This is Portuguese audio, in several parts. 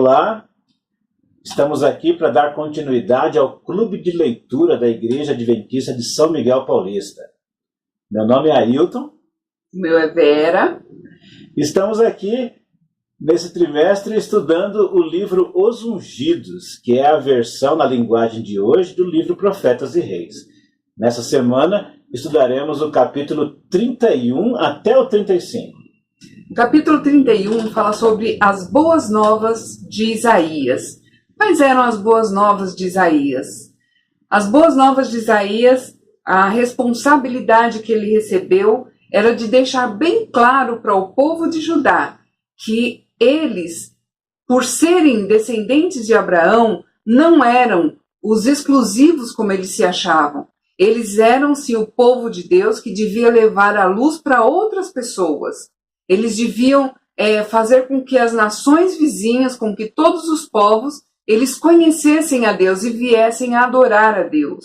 Olá, estamos aqui para dar continuidade ao Clube de Leitura da Igreja Adventista de São Miguel Paulista. Meu nome é Ailton. Meu é Vera. Estamos aqui nesse trimestre estudando o livro Os Ungidos, que é a versão na linguagem de hoje do livro Profetas e Reis. Nessa semana estudaremos o capítulo 31 até o 35. O capítulo 31 fala sobre as boas novas de Isaías. Quais eram as boas novas de Isaías? As boas novas de Isaías, a responsabilidade que ele recebeu era de deixar bem claro para o povo de Judá que eles, por serem descendentes de Abraão, não eram os exclusivos como eles se achavam. Eles eram, sim, o povo de Deus que devia levar a luz para outras pessoas. Eles deviam fazer com que as nações vizinhas, com que todos os povos, eles conhecessem a Deus e viessem a adorar a Deus.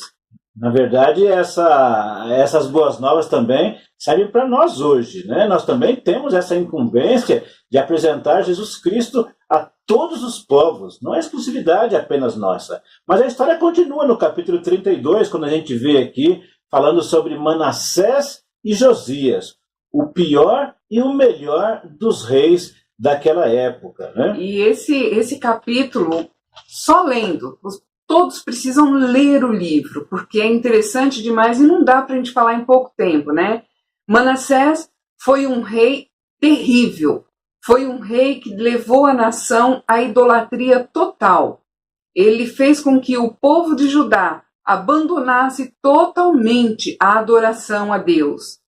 Na verdade, essas boas novas também servem para nós hoje, né? Nós também temos essa incumbência de apresentar Jesus Cristo a todos os povos. Não é exclusividade apenas nossa. Mas a história continua no capítulo 32, quando a gente vê aqui, falando sobre Manassés e Josias, o pior e o melhor dos reis daquela época, né? E esse capítulo, só lendo, todos precisam ler o livro, porque é interessante demais e não dá para a gente falar em pouco tempo, né? Manassés foi um rei terrível, foi um rei que levou a nação à idolatria total. Ele fez com que o povo de Judá abandonasse totalmente a adoração a Deus.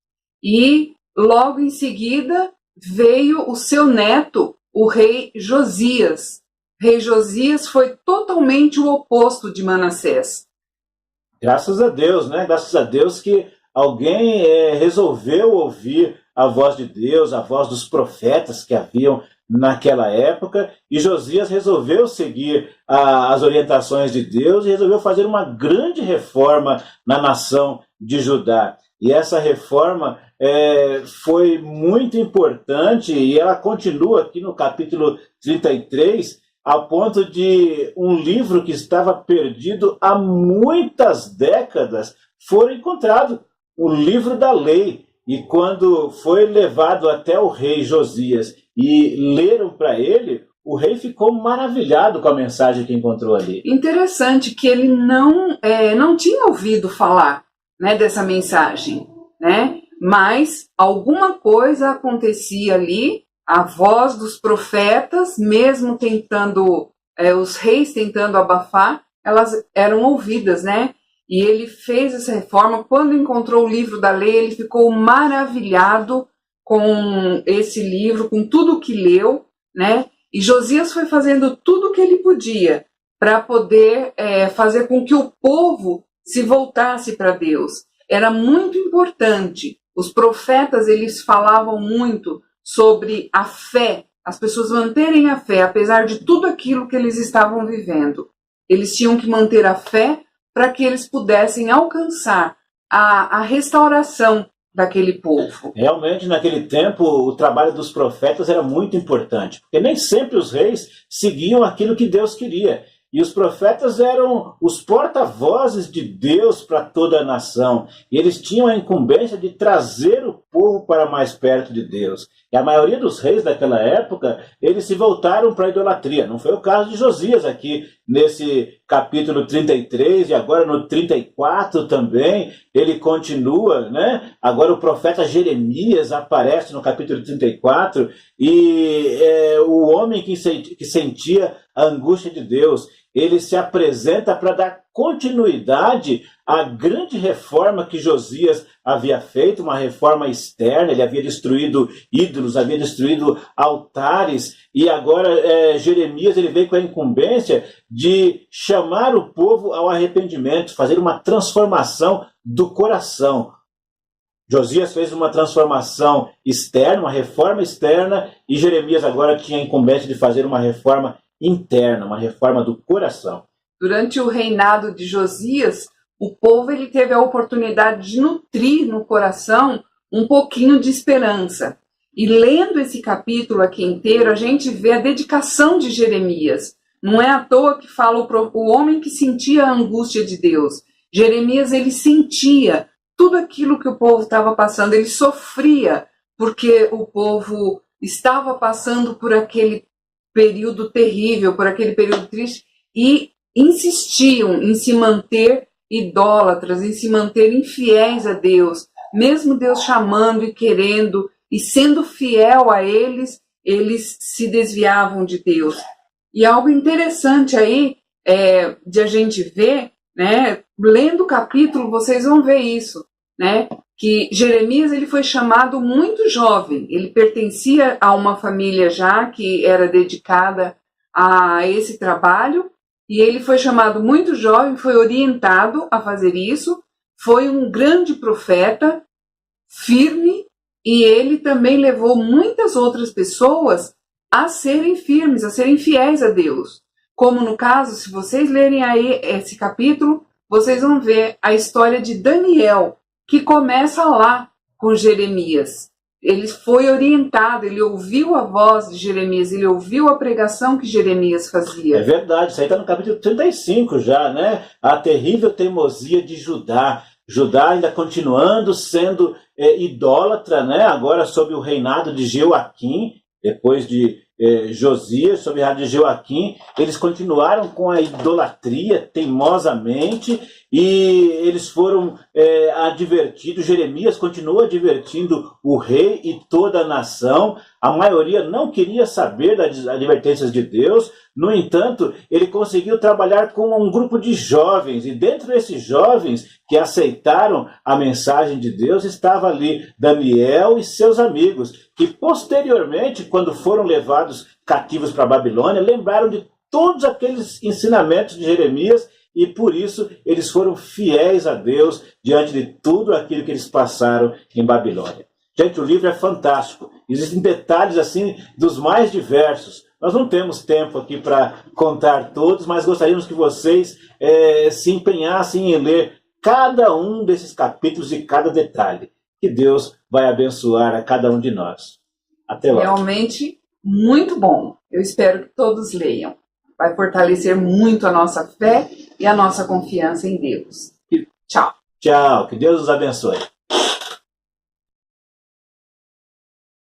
E logo em seguida veio o seu neto, o rei Josias. Rei Josias foi totalmente o oposto de Manassés. Graças a Deus, né? Graças a Deus que alguém resolveu ouvir a voz de Deus, a voz dos profetas que haviam naquela época, e Josias resolveu seguir as orientações de Deus e resolveu fazer uma grande reforma na nação de Judá. E essa reforma foi muito importante e ela continua aqui no capítulo 33, ao ponto de um livro que estava perdido há muitas décadas for encontrado, o livro da lei. E quando foi levado até o rei Josias e leram para ele, o rei ficou maravilhado com a mensagem que encontrou ali. Interessante que ele não tinha ouvido falar, né, dessa mensagem, né? Mas alguma coisa acontecia ali, a voz dos profetas, mesmo tentando, os reis tentando abafar, elas eram ouvidas, né? E ele fez essa reforma. Quando encontrou o livro da lei, ele ficou maravilhado com esse livro, com tudo que leu, né? E Josias foi fazendo tudo o que ele podia para poder fazer com que o povo se voltasse para Deus. Era muito importante. Os profetas, eles falavam muito sobre a fé, as pessoas manterem a fé, apesar de tudo aquilo que eles estavam vivendo. Eles tinham que manter a fé para que eles pudessem alcançar a restauração daquele povo. Realmente, naquele tempo, o trabalho dos profetas era muito importante, porque nem sempre os reis seguiam aquilo que Deus queria. E os profetas eram os porta-vozes de Deus para toda a nação. E eles tinham a incumbência de trazer o povo para mais perto de Deus. E a maioria dos reis daquela época, eles se voltaram para a idolatria. Não foi o caso de Josias aqui, nesse capítulo 33, e agora no 34 também, ele continua, né? Agora o profeta Jeremias aparece no capítulo 34, e o homem que sentia a angústia de Deus, ele se apresenta para dar continuidade à grande reforma que Josias havia feito, uma reforma externa. Ele havia destruído ídolos, havia destruído altares, e agora Jeremias ele veio com a incumbência de chamar o povo ao arrependimento, fazer uma transformação do coração. Josias fez uma transformação externa, uma reforma externa, e Jeremias agora tinha a incumbência de fazer uma reforma interna, uma reforma do coração. Durante o reinado de Josias, o povo ele teve a oportunidade de nutrir no coração um pouquinho de esperança. E lendo esse capítulo aqui inteiro, a gente vê a dedicação de Jeremias. Não é à toa que fala o homem que sentia a angústia de Deus. Jeremias, ele sentia tudo aquilo que o povo estava passando, ele sofria porque o povo estava passando por aquele período terrível, por aquele período triste, e insistiam em se manter idólatras, em se manter infiéis a Deus, mesmo Deus chamando e querendo, e sendo fiel a eles, eles se desviavam de Deus. E algo interessante aí de a gente ver, né, lendo o capítulo, vocês vão ver isso, né, que Jeremias ele foi chamado muito jovem, ele pertencia a uma família já que era dedicada a esse trabalho, e ele foi chamado muito jovem, foi orientado a fazer isso, foi um grande profeta, firme, e ele também levou muitas outras pessoas a serem firmes, a serem fiéis a Deus. Como no caso, se vocês lerem aí esse capítulo, vocês vão ver a história de Daniel, que começa lá com Jeremias. Ele foi orientado, ele ouviu a voz de Jeremias, ele ouviu a pregação que Jeremias fazia. É verdade, isso aí está no capítulo 35 já, né? A terrível teimosia de Judá. Judá ainda continuando sendo idólatra, né? Agora sob o reinado de Jeoaquim, depois de Josias, sob o reinado de Jeoaquim, eles continuaram com a idolatria teimosamente, e eles foram advertidos. Jeremias continuou advertindo o rei e toda a nação. A maioria não queria saber das advertências de Deus. No entanto, ele conseguiu trabalhar com um grupo de jovens, e dentro desses jovens que aceitaram a mensagem de Deus, estava ali Daniel e seus amigos, que posteriormente, quando foram levados cativos para a Babilônia, lembraram de todos aqueles ensinamentos de Jeremias, e por isso eles foram fiéis a Deus diante de tudo aquilo que eles passaram em Babilônia. Gente, o livro é fantástico. Existem detalhes assim dos mais diversos. Nós não temos tempo aqui para contar todos, mas gostaríamos que vocês se empenhassem em ler cada um desses capítulos e cada detalhe. Que Deus vai abençoar a cada um de nós. Até lá. Realmente muito bom. Eu espero que todos leiam. Vai fortalecer muito a nossa fé e a nossa confiança em Deus. Tchau. Tchau. Que Deus os abençoe.